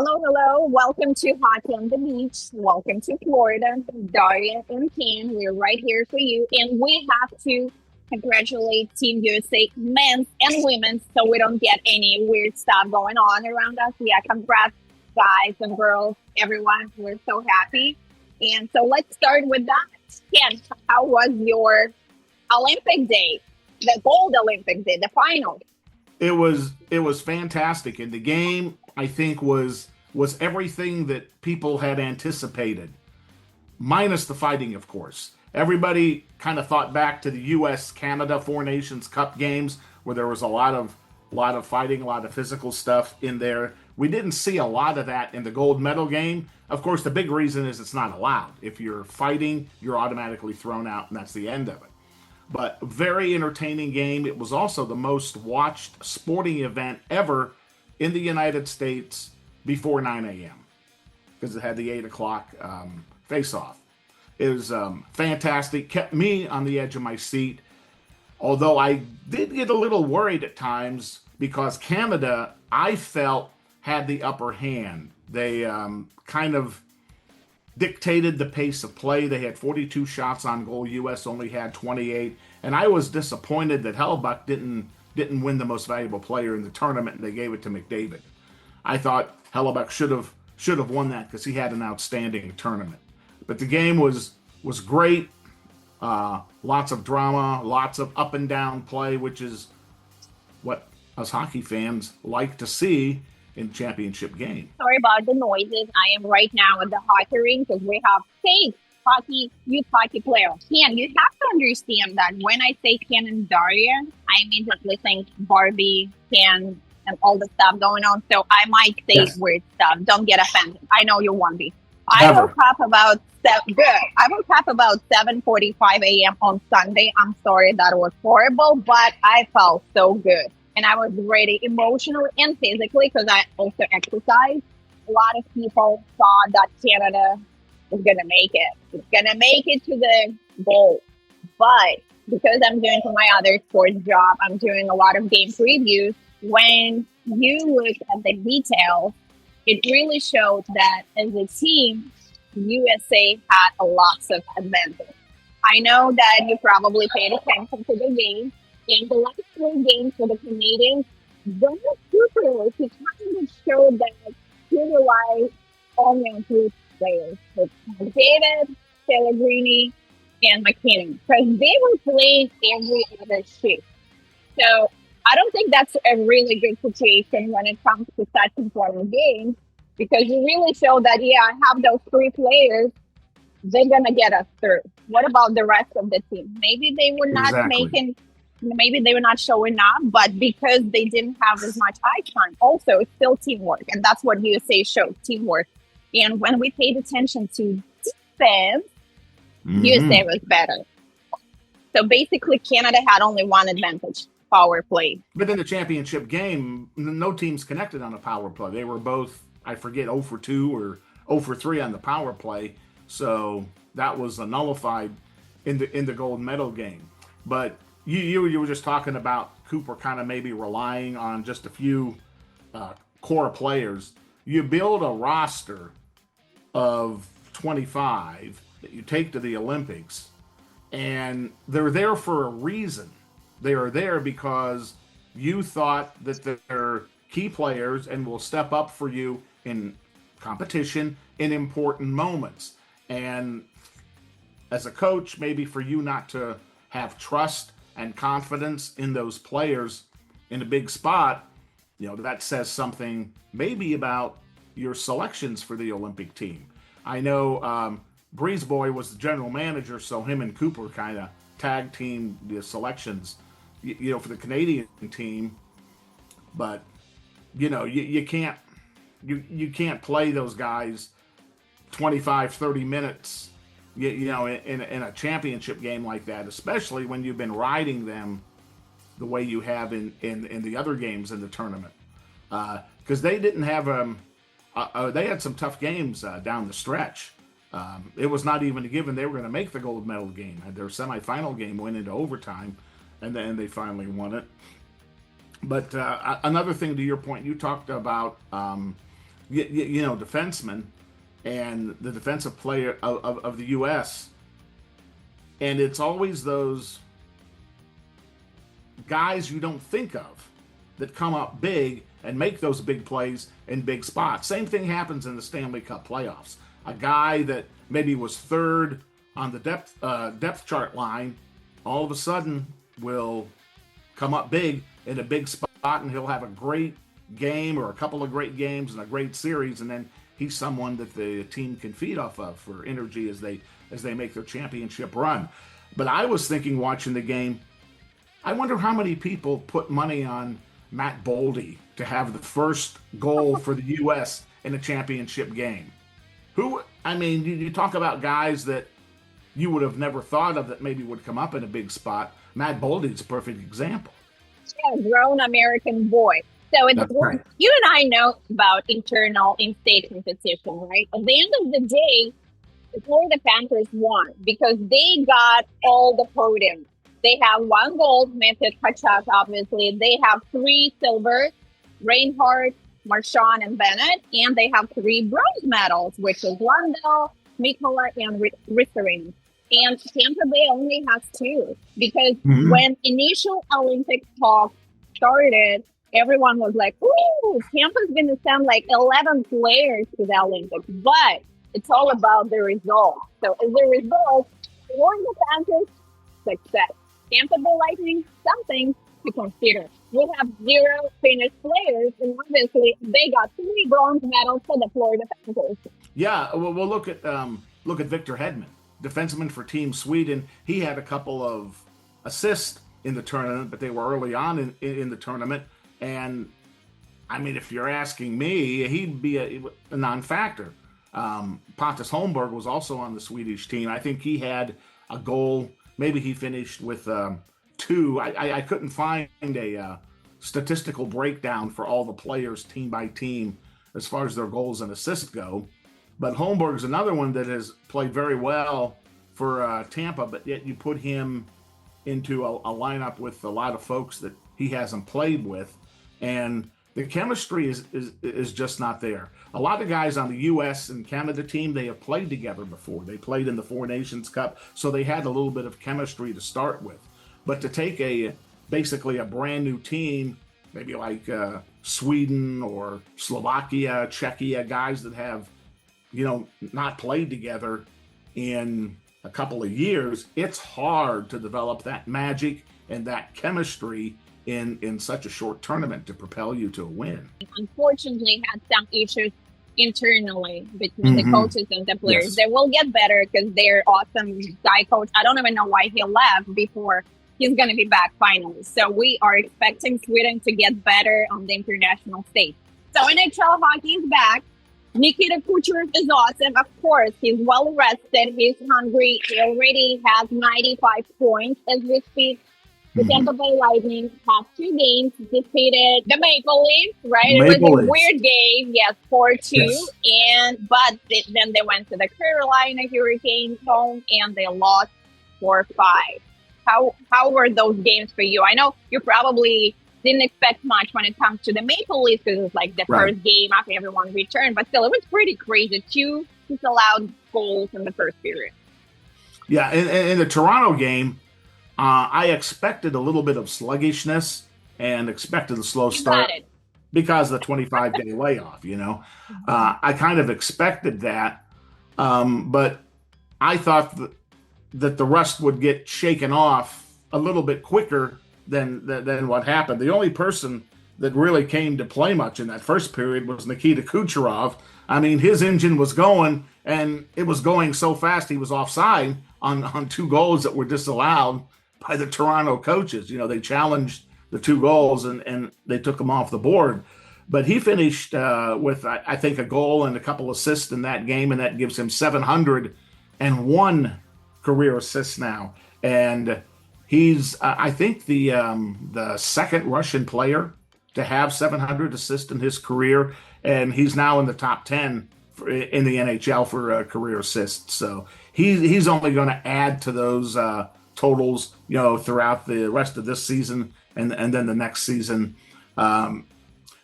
Hello, hello. Welcome to Hockey on the Beach. Welcome to Florida. Daria and Ken, we're right here for you. And we have to congratulate Team USA men's and women's so we don't get any weird stuff going on around us. Yeah, congrats, guys and girls, everyone. We're so happy. And so let's start with that. Ken, how was your Olympic day? The gold Olympic day, the final? It was fantastic, and the game I think was everything that people had anticipated, minus the fighting, of course. Everybody kind of thought back to the U.S. Canada Four Nations Cup games where there was a lot of fighting, a lot of physical stuff in there. We didn't see a lot of that in the gold medal game. Of course, the big reason is it's not allowed. If you're fighting, you're automatically thrown out, and that's the end of it. But very entertaining game. It was also the most watched sporting event ever in the United States before 9 a.m. because it had the 8 o'clock face-off. It was fantastic. Kept me on the edge of my seat. Although I did get a little worried at times because Canada, I felt, had the upper hand. They kind of dictated the pace of play. They had 42 shots on goal. U.S. only had 28, and I was disappointed that Hellebuyck didn't win the most valuable player in the tournament, and they gave it to McDavid. I thought Hellebuyck should have won that because he had an outstanding tournament. But the game was great. Lots of drama, lots of up and down play, which is what us hockey fans like to see in championship game. Sorry about the noises. I am right now at the hockey rink because we have six youth hockey players. Ken, you have to understand that when I say Ken and Daria, I immediately think Barbie, Ken, and all the stuff going on. So I might say Yes. weird stuff. Don't get offended. I know you won't be. I woke Never. up about good. I woke up about 7:45 a.m. on Sunday. I'm sorry that was horrible, but I felt so good. And I was ready emotionally and physically because I also exercise. A lot of people thought that Canada is gonna make it. It's gonna make it to the goal. But because I'm doing for my other sports job, I'm doing a lot of game previews. When you look at the details, it really showed that as a team, USA had a lots of advantage. I know that you probably paid attention to the game. In the last three games for the Canadians, those Cooper, he kind of showed that he relies only on three players. It's David, Pellegrini, and McKinnon. Because they were playing every other shift. So I don't think that's a really good situation when it comes to such important games because you really show that, yeah, I have those three players, they're going to get us through. What about the rest of the team? Maybe they were not Exactly. making, maybe they were not showing up, but because they didn't have as much ice time, also, it's still teamwork. And that's what USA showed teamwork. And when we paid attention to defense, USA hmm was better. So basically, Canada had only one advantage power play. But in the championship game, no teams connected on a power play. They were both, I forget, 0 for 2 or 0 for 3 on the power play. So that was nullified in the gold medal game. But you were just talking about Cooper kind of maybe relying on just a few core players. You build a roster of 25 that you take to the Olympics, and they're there for a reason. They are there because you thought that they're key players and will step up for you in competition in important moments. And as a coach, maybe for you not to have trust and confidence in those players in a big spot, that says something maybe about your selections for the Olympic team. I know Breeze Boy was the general manager, so him and Cooper kind of tag team the selections, for the Canadian team. But you can't play those guys 25, 30 minutes, in a championship game like that, especially when you've been riding them the way you have in the other games in the tournament. Because they didn't have they had some tough games down the stretch. It was not even a given they were going to make the gold medal game. Their semifinal game went into overtime, and then they finally won it. But another thing to your point, you talked about defensemen and the defensive player of the U.S. And it's always those guys you don't think of that come up big and make those big plays in big spots. Same thing happens in the Stanley Cup playoffs. A guy that maybe was third on the depth chart line all of a sudden will come up big in a big spot, and he'll have a great game or a couple of great games and a great series, and then he's someone that the team can feed off of for energy as they make their championship run. But I was thinking, watching the game, I wonder how many people put money on Matt Boldy to have the first goal for the U.S. in a championship game. You talk about guys that you would have never thought of that maybe would come up in a big spot. Matt Boldy's a perfect example. Yeah, grown American boy. So right. You and I know about internal in-state competition, right? At the end of the day, the Florida Panthers won because they got all the podiums. They have 1 gold, Matthew Tkachuk, obviously. They have 3 silvers, Reinhardt, Marchand, and Bennett. And they have 3 bronze medals, which is Lundell, Mikola, and Risserin. And Tampa Bay only has 2 because when initial Olympic talk started, everyone was like, ooh, Tampa's going to send like 11 players to the Olympics. But it's all about the results. So as a result, Florida Panthers, success. Tampa Bay Lightning, something to consider. We have 0 Finnish players, and obviously they got 3 bronze medals for the Florida Panthers. Yeah, well, look at Victor Hedman, defenseman for Team Sweden. He had a couple of assists in the tournament, but they were early on in the tournament. And I mean, if you're asking me, he'd be a non-factor. Pontus Holmberg was also on the Swedish team. I think he had a goal. Maybe he finished with 2. I couldn't find a statistical breakdown for all the players team by team as far as their goals and assists go. But Holmberg's another one that has played very well for Tampa, but yet you put him into a lineup with a lot of folks that he hasn't played with, and the chemistry is just not there. A lot of guys on the U.S. and Canada team, they have played together before. They played in the Four Nations Cup, so they had a little bit of chemistry to start with. But to take basically a brand new team, maybe like Sweden or Slovakia, Czechia, guys that have, not played together in a couple of years, it's hard to develop that magic and that chemistry in such a short tournament to propel you to a win. Unfortunately, had some issues internally between the coaches and the players. Yes. They will get better because they're awesome guy coach. I don't even know why he left before he's going to be back finally. So we are expecting Sweden to get better on the international stage. So NHL hockey is back. Nikita Kucherov is awesome. Of course, he's well rested. He's hungry. He already has 95 points as we speak. The Tampa Bay Lightning have 2 games, defeated the Maple Leafs, right? It was a weird game, yes, 4-2. Yes. But then they went to the Carolina Hurricanes home and they lost 4-5. How were those games for you? I know you probably didn't expect much when it comes to the Maple Leafs because it's like the first game after everyone returned, but still, it was pretty crazy. 2 disallowed goals in the first period. Yeah, in the Toronto game, I expected a little bit of sluggishness and expected a slow start because of the 25-day layoff, I kind of expected that, but I thought that the rust would get shaken off a little bit quicker than what happened. The only person that really came to play much in that first period was Nikita Kucherov. I mean, his engine was going, and it was going so fast he was offside on 2 goals that were disallowed by the Toronto coaches. They challenged the 2 goals and they took them off the board. But he finished with, I think, a goal and a couple assists in that game, and that gives him 701 career assists now. And he's, I think, the second Russian player to have 700 assists in his career, and he's now in the top 10 in the NHL for career assists. So he's only going to add to those totals, throughout the rest of this season and then the next season.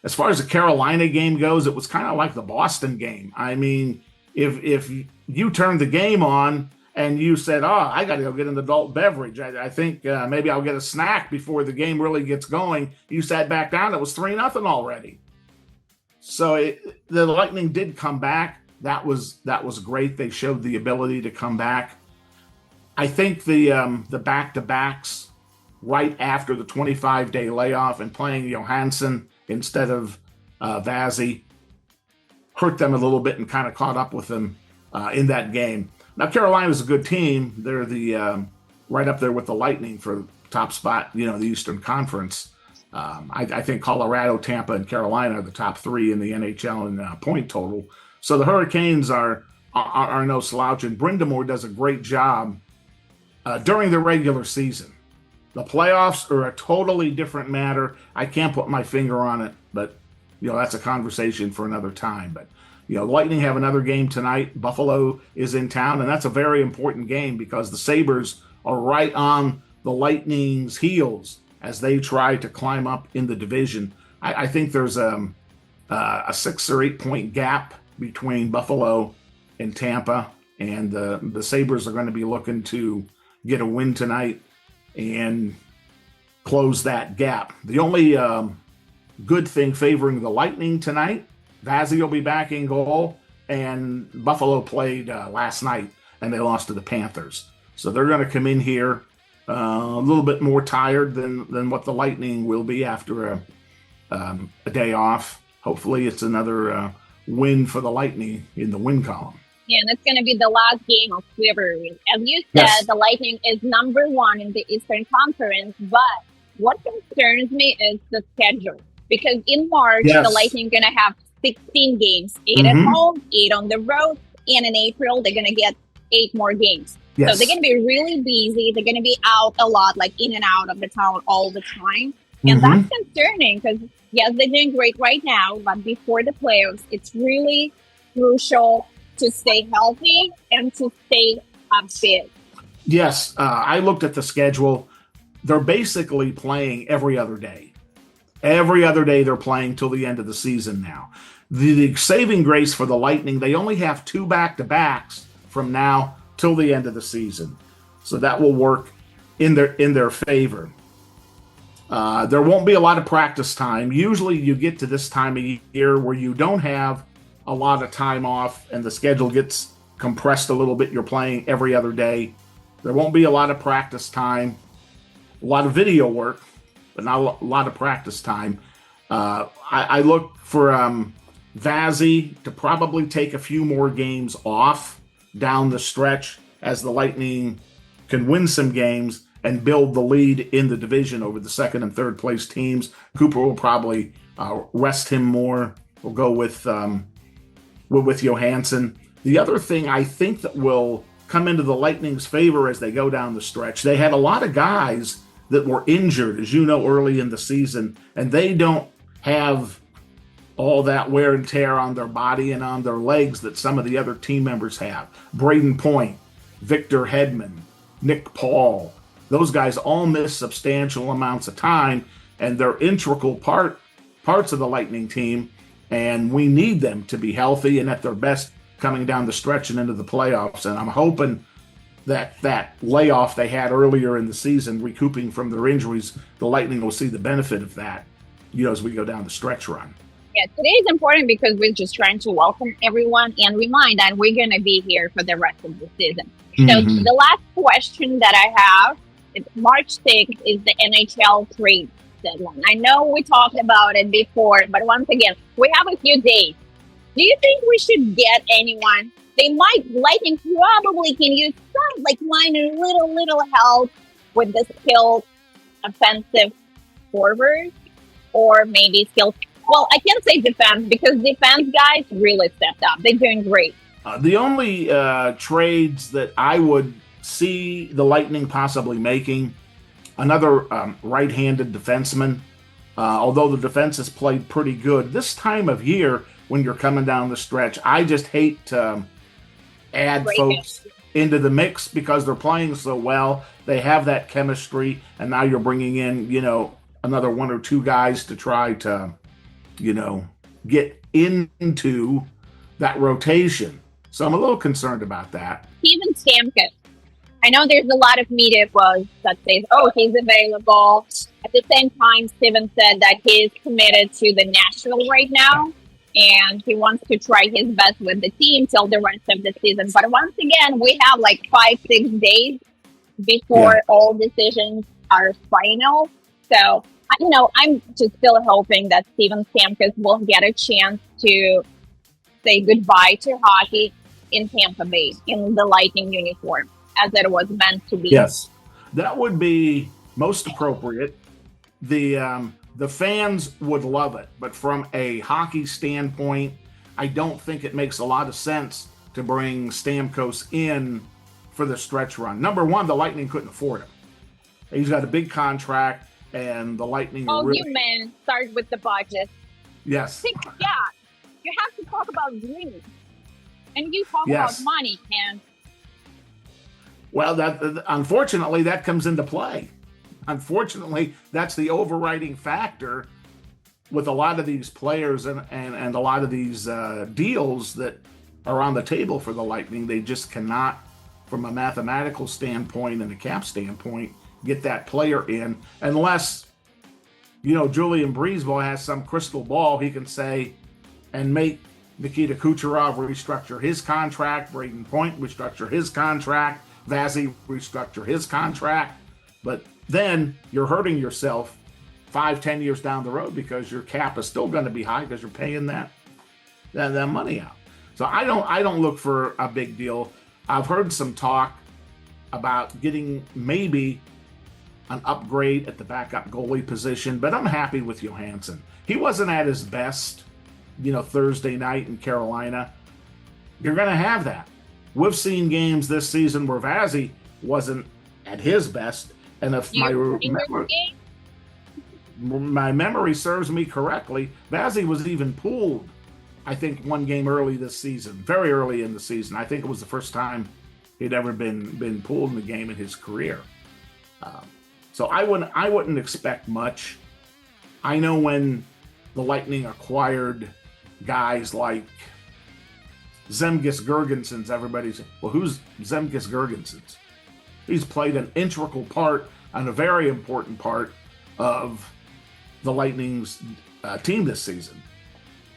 as far as the Carolina game goes, it was kind of like the Boston game. I mean, if you turned the game on and you said, "Oh, I got to go get an adult beverage. I think maybe I'll get a snack before the game really gets going," you sat back down. It was 3-0 already. So the Lightning did come back. That was great. They showed the ability to come back. I think the back-to-backs right after the 25-day layoff and playing Johansson instead of Vazzy hurt them a little bit and kind of caught up with them in that game. Now, Carolina's a good team. They're the right up there with the Lightning for top spot, the Eastern Conference. I think Colorado, Tampa, and Carolina are the top three in the NHL in point total. So the Hurricanes are no slouch, and Brind'Amour does a great job during the regular season. The playoffs are a totally different matter. I can't put my finger on it, but that's a conversation for another time. But Lightning have another game tonight. Buffalo is in town, and that's a very important game because the Sabres are right on the Lightning's heels as they try to climb up in the division. I think there's a 6 or 8 point gap between Buffalo and Tampa, and the Sabres are going to be looking to get a win tonight and close that gap. The only good thing favoring the Lightning tonight, Vazzy will be back in goal, and Buffalo played last night, and they lost to the Panthers. So they're going to come in here a little bit more tired than what the Lightning will be after a day off. Hopefully it's another win for the Lightning in the win column. Yeah, and it's going to be the last game of February. As you said, Yes. The Lightning is number 1 in the Eastern Conference, but what concerns me is the schedule. Because in March, Yes. the Lightning are going to have 16 games, 8 at home, 8 on the road, and in April, they're going to get 8 more games. Yes. So they're going to be really busy. They're going to be out a lot, like in and out of the town all the time. And that's concerning because, yes, they're doing great right now, but before the playoffs, it's really crucial to stay healthy and to stay fit. Yes, I looked at the schedule. They're basically playing every other day. Every other day they're playing till the end of the season now. The saving grace for the Lightning, they only have 2 back-to-backs from now till the end of the season. So that will work in their favor. There won't be a lot of practice time. Usually you get to this time of year where you don't have a lot of time off and the schedule gets compressed a little bit. You're playing every other day. There won't be a lot of practice time, a lot of video work, but not a lot of practice time. I look for Vazzy to probably take a few more games off down the stretch as the Lightning can win some games and build the lead in the division over the second and third place teams. Cooper will probably rest him more. We'll go with Johansson. The other thing I think that will come into the Lightning's favor as they go down the stretch, they had a lot of guys that were injured, as you know, early in the season, and they don't have all that wear and tear on their body and on their legs that some of the other team members have. Braden Point, Victor Hedman, Nick Paul, those guys all miss substantial amounts of time, and they're integral parts of the Lightning team, and we need them to be healthy and at their best coming down the stretch and into the playoffs. And I'm hoping that layoff they had earlier in the season, recouping from their injuries, the Lightning will see the benefit of that, as we go down the stretch run. Yeah, today is important because we're just trying to welcome everyone and remind that we're going to be here for the rest of the season. So the last question that I have is March 6th is the NHL trade deadline. I know we talked about it before, but once again, we have a few days. Do you think we should get anyone? Lightning probably can use some, minor little help with the skilled offensive forward or maybe skilled. Well, I can't say defense because defense guys really stepped up. They're doing great. The only trades that I would see the Lightning possibly making, another right-handed defenseman, although the defense has played pretty good. This time of year, when you're coming down the stretch, I just hate to add folks into the mix because they're playing so well. They have that chemistry, and now you're bringing in, another 1 or 2 guys to try to you know, get into that rotation. So I'm a little concerned about that. Steven Stamkos. I know there's a lot of media buzz that says, oh, he's available. At the same time, Steven said that he's committed to the Nashville right now, and he wants to try his best with the team till the rest of the season. But once again, we have like 5-6 days before all decisions are final. So, I'm just still hoping that Steven Stamkos will get a chance to say goodbye to hockey in Tampa Bay in the Lightning uniform, as it was meant to be. Yes, that would be most appropriate. The fans would love it, but from a hockey standpoint, I don't think it makes a lot of sense to bring Stamkos in for the stretch run. Number one, the Lightning couldn't afford him. He's got a big contract, and the Lightning. Oh, really... you man, start with the budget. Yes. Yeah, you have to talk about dreams, and you talk about money, man. Well, that unfortunately that comes into play. Unfortunately, that's the overriding factor with a lot of these players and a lot of these deals that are on the table for the Lightning. They just cannot, from a mathematical standpoint and a cap standpoint, get that player in unless, Julian Breezeball has some crystal ball he can say and make Nikita Kucherov restructure his contract, Braden Point restructure his contract, Vazzy restructure his contract. But then you're hurting yourself 5-10 years down the road because your cap is still going to be high because you're paying that money out. So I don't look for a big deal. I've heard some talk about getting maybe an upgrade at the backup goalie position, but I'm happy with Johansson. He wasn't at his best, Thursday night in Carolina. You're going to have that. We've seen games this season where Vazzy wasn't at his best. And if my memory serves me correctly, Vazzy was even pulled, I think, one game early this season, very early in the season. I think it was the first time he'd ever been pulled in the game in his career. So I wouldn't expect much. I know when the Lightning acquired guys like Zemgus Girgensons, everybody's, well, who's Zemgus Girgensons? He's played an integral part and a very important part of the Lightning's team this season.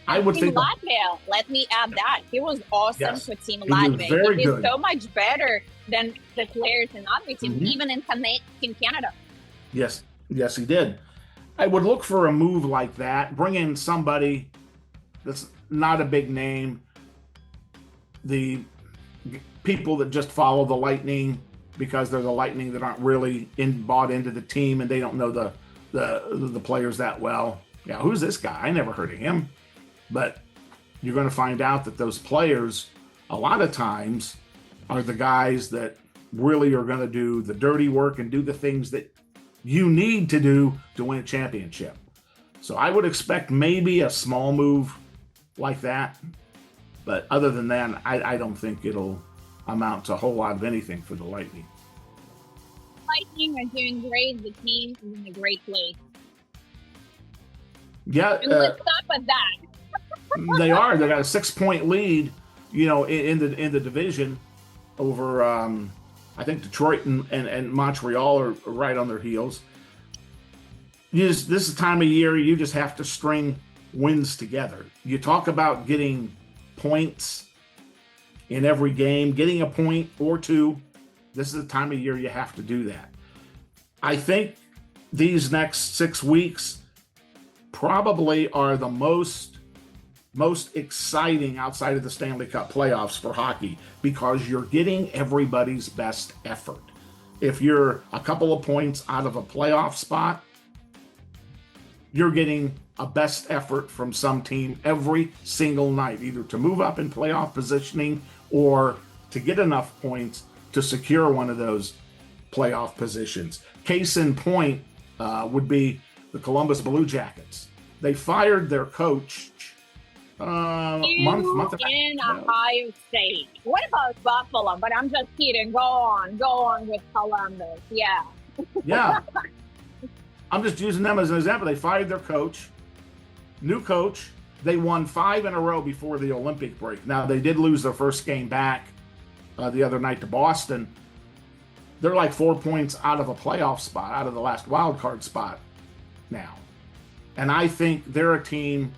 I would think Latvia. Let me add that he was awesome for Team Latvia. He is so much better than the players in other teams, even in Canada. Yes, he did. I would look for a move like that. Bring in somebody that's not a big name. The people that just follow the Lightning because they're the Lightning that aren't really bought into the team and they don't know the players that well. Yeah, who's this guy? I never heard of him. But you're going to find out that those players, a lot of times, are the guys that really are going to do the dirty work and do the things that you need to do to win a championship. So I would expect maybe a small move like that. But other than that, I don't think it'll amount to a whole lot of anything for the Lightning. Lightning are doing great. The team is in a great place. Yeah. And let's stop at that. They are. They got a 6-point lead, in the division over, I think Detroit and Montreal are right on their heels. This is the time of year you just have to string wins together. You talk about getting points in every game, getting a point or two. This is the time of year you have to do that. I think these next 6 weeks probably are the most exciting outside of the Stanley Cup playoffs for hockey because you're getting everybody's best effort. If you're a couple of points out of a playoff spot, you're getting a best effort from some team every single night, either to move up in playoff positioning or to get enough points to secure one of those playoff positions. Case in point would be the Columbus Blue Jackets. They fired their coach month in Ohio State. What about Buffalo? But I'm just kidding. Go on with Columbus. Yeah. I'm just using them as an example. They fired their coach. new coach. They won 5 in a row before the Olympic break. Now, they did lose their first game back the other night to Boston. They're like 4 points out of a playoff spot, out of the last wild card spot now. And I think they're a team,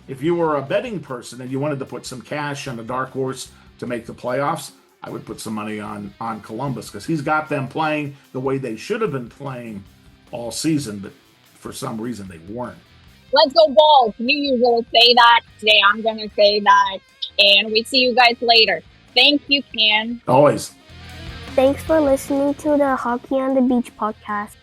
if you were a betting person and you wanted to put some cash on a dark horse to make the playoffs, I would put some money on Columbus, because he's got them playing the way they should have been playing all season, but for some reason they weren't. Let's go Balls. You usually say that. Today I'm going to say that. And we see you guys later. Thank you, Ken. Always. Thanks for listening to the Hockey on the Beach podcast.